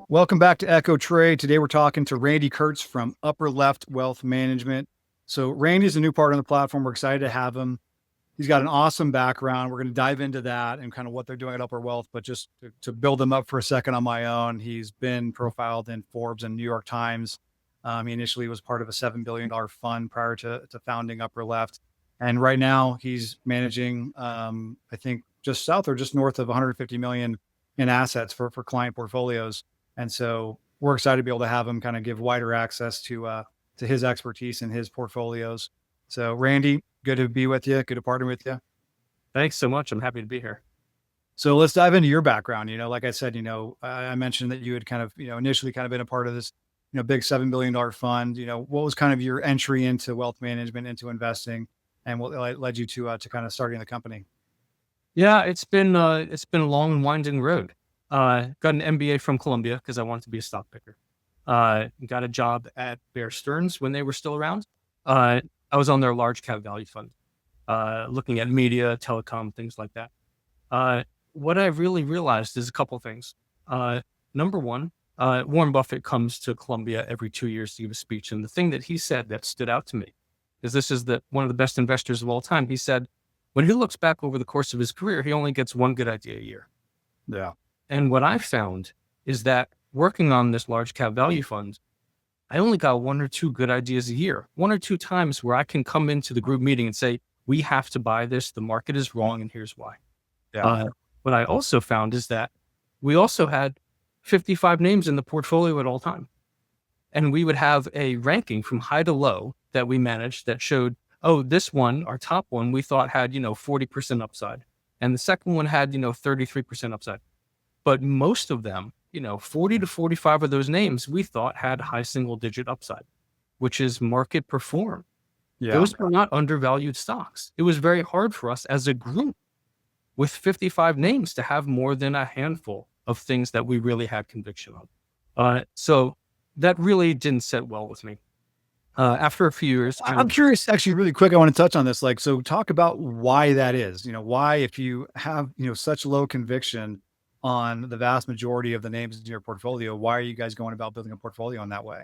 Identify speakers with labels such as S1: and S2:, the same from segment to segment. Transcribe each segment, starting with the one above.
S1: Welcome back to Echo Trade. Today we're talking to Randy Kurtz from Upper Left Wealth Management. So Randy's a new partner on the platform. We're excited to have him. He's got an awesome background. We're going to dive into that and kind of what they're doing at Upper Wealth. But just to build him up for a second on my own, he's been profiled in Forbes and New York Times. He initially was part of a $7 billion fund prior to founding Upper Left. And right now he's managing, I think, just south or just north of 150 million in assets for client portfolios. And so we're excited to be able to have him kind of give wider access to his expertise and his portfolios. So Randy, good to be with you. Good to partner with you.
S2: Thanks so much. I'm happy to be here.
S1: So let's dive into your background. Like I said, I mentioned that you had kind of, initially kind of been a part of this, big $7 billion fund. What was kind of your entry into wealth management, into investing, and what led you to kind of starting the company?
S2: Yeah, it's been a long and winding road. Got an MBA from Columbia because I wanted to be a stock picker. Got a job at Bear Stearns when they were still around. I was on their large cap value fund, looking at media, telecom, things like that. What I really realized is a couple things. Number one, Warren Buffett comes to Columbia every 2 years to give a speech. And the thing that he said that stood out to me is this is one of the best investors of all time. He said, when he looks back over the course of his career, he only gets one good idea a year.
S1: Yeah.
S2: And what I found is that working on this large cap value fund, I only got one or two good ideas a year, one or two times where I can come into the group meeting and say, we have to buy this. The market is wrong. And here's why.
S1: Yeah.
S2: What I also found is that we also had 55 names in the portfolio at all time. And we would have a ranking from high to low that we managed that showed, oh, this one, our top one, we thought had, 40% upside. And the second one had, 33% upside. But most of them, 40 to 45 of those names, we thought had high single digit upside, which is market perform.
S1: Yeah.
S2: Those were not undervalued stocks. It was very hard for us as a group with 55 names to have more than a handful of things that we really had conviction on. So that really didn't sit well with me. After a few years,
S1: I'm curious, actually, really quick. I want to touch on this. So talk about why that is. Why, if you have such low conviction on the vast majority of the names in your portfolio, why are you guys going about building a portfolio in that way?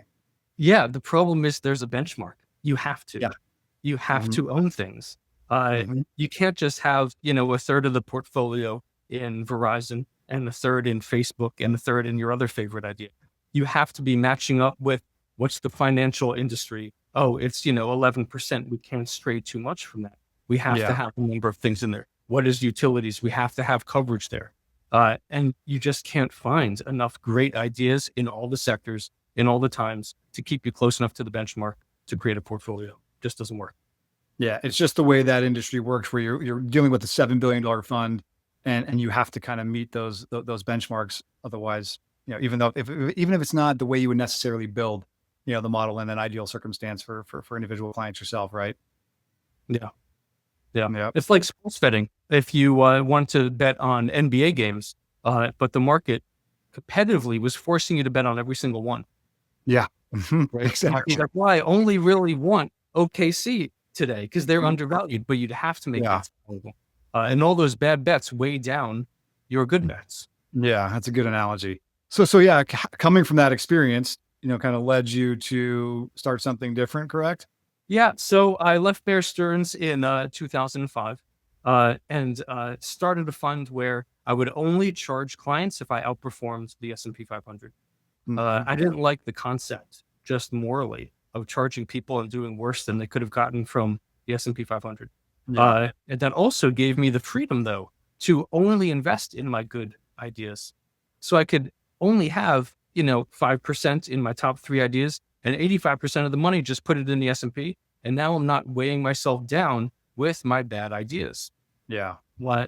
S2: Yeah, the problem is there's a benchmark. You have to.
S1: Yeah.
S2: You have to own things. You can't just have a third of the portfolio in Verizon and a third in Facebook and a third in your other favorite idea. You have to be matching up with what's the financial industry. Oh, it's 11%. We can't stray too much from that. We have to have a number of things in there. What is utilities? We have to have coverage there. And you just can't find enough great ideas in all the sectors, in all the times to keep you close enough to the benchmark to create a portfolio. Just doesn't work.
S1: Yeah. It's just the way that industry works, where you're dealing with a $7 billion fund and you have to kind of meet those benchmarks. Otherwise, even if it's not the way you would necessarily build, the model in an ideal circumstance for individual clients yourself. Right.
S2: Yeah. It's like sports betting. If you want to bet on NBA games, but the market competitively was forcing you to bet on every single one.
S1: Yeah.
S2: Right.
S1: Exactly.
S2: That's why I only really want OKC today because they're undervalued, but you'd have to make bets. And all those bad bets weigh down your good bets.
S1: Yeah, that's a good analogy. So yeah, coming from that experience, kind of led you to start something different, correct?
S2: Yeah. So I left Bear Stearns in 2005 and started a fund where I would only charge clients if I outperformed the S&P 500. I didn't like the concept, just morally, of charging people and doing worse than they could have gotten from the S&P 500. And that also gave me the freedom, though, to only invest in my good ideas. So I could only have, 5% in my top 3 ideas and 85% of the money just put it in the S&P. And now I'm not weighing myself down with my bad ideas.
S1: Yeah.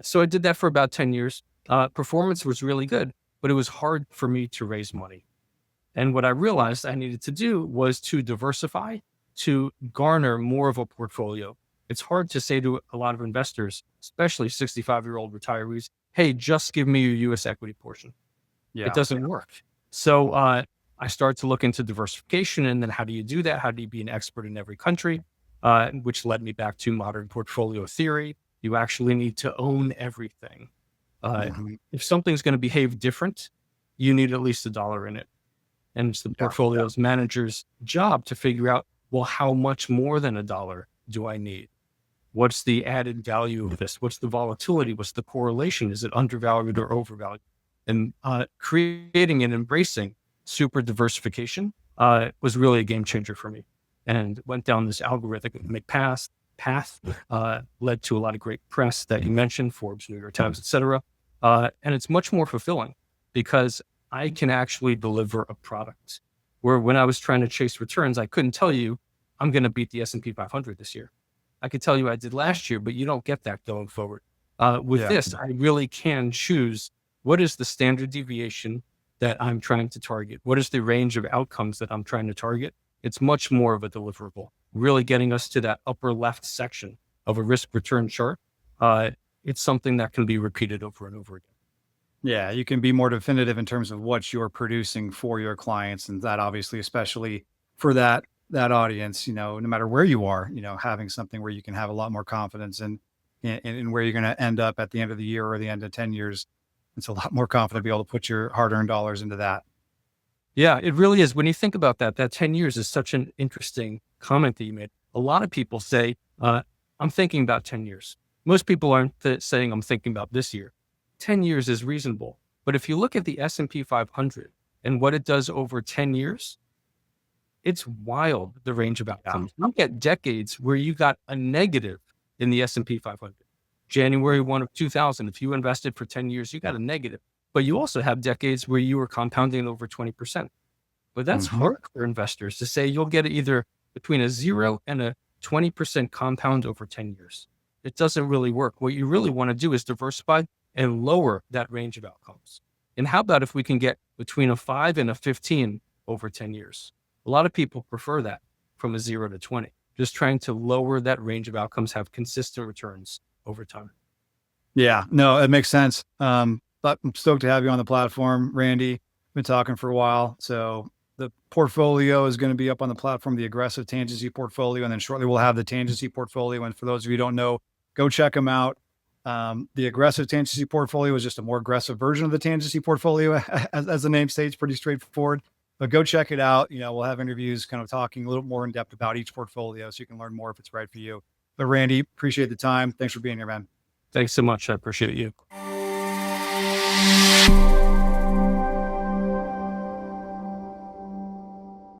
S2: So I did that for about 10 years. Performance was really good, but it was hard for me to raise money. And what I realized I needed to do was to diversify, to garner more of a portfolio. It's hard to say to a lot of investors, especially 65-year-old retirees, hey, just give me your US equity portion. Yeah. It doesn't work. So I started to look into diversification, and then how do you do that? How do you be an expert in every country? Which led me back to modern portfolio theory. You actually need to own everything. If something's going to behave different, you need at least $1 in it. And it's the portfolio's manager's job to figure out, well, how much more than $1 do I need? What's the added value of this? What's the volatility? What's the correlation? Is it undervalued or overvalued? And creating and embracing super diversification was really a game changer for me, and went down this algorithmic path, led to a lot of great press that you mentioned, Forbes, New York Times, etc. And it's much more fulfilling because I can actually deliver a product where when I was trying to chase returns, I couldn't tell you I'm going to beat the S&P 500 this year. I could tell you I did last year, but you don't get that going forward. With this, I really can choose what is the standard deviation that I'm trying to target? What is the range of outcomes that I'm trying to target? It's much more of a deliverable, really getting us to that upper left section of a risk return chart. It's something that can be repeated over and over again.
S1: Yeah, you can be more definitive in terms of what you're producing for your clients. And that obviously, especially for that audience, no matter where you are, having something where you can have a lot more confidence in where you're going to end up at the end of the year or the end of 10 years. It's a lot more confident to be able to put your hard-earned dollars into that.
S2: Yeah, it really is. When you think about that 10 years is such an interesting comment that you made. A lot of people say, I'm thinking about 10 years. Most people aren't saying I'm thinking about this year. 10 years is reasonable. But if you look at the S&P 500 and what it does over 10 years, it's wild, the range of outcomes. Look at decades where you got a negative in the S&P 500. January 1 of 2000, if you invested for 10 years, you got a negative. But you also have decades where you were compounding over 20%. But that's hard for investors to say you'll get either between a 0 and a 20% compound over 10 years. It doesn't really work. What you really want to do is diversify and lower that range of outcomes. And how about if we can get between a 5 and a 15 over 10 years? A lot of people prefer that from a 0 to 20, just trying to lower that range of outcomes, have consistent returns over time.
S1: Yeah, no, it makes sense. But I'm stoked to have you on the platform, Randy. Been talking for a while. So the portfolio is going to be up on the platform, the Aggressive Tangency portfolio. And then shortly we'll have the Tangency portfolio. And for those of you who don't know, go check them out. The Aggressive Tangency portfolio is just a more aggressive version of the Tangency portfolio. As the name states, pretty straightforward. But go check it out. We'll have interviews kind of talking a little more in depth about each portfolio so you can learn more if it's right for you. But Randy, appreciate the time. Thanks for being here, man.
S2: Thanks so much. I appreciate you.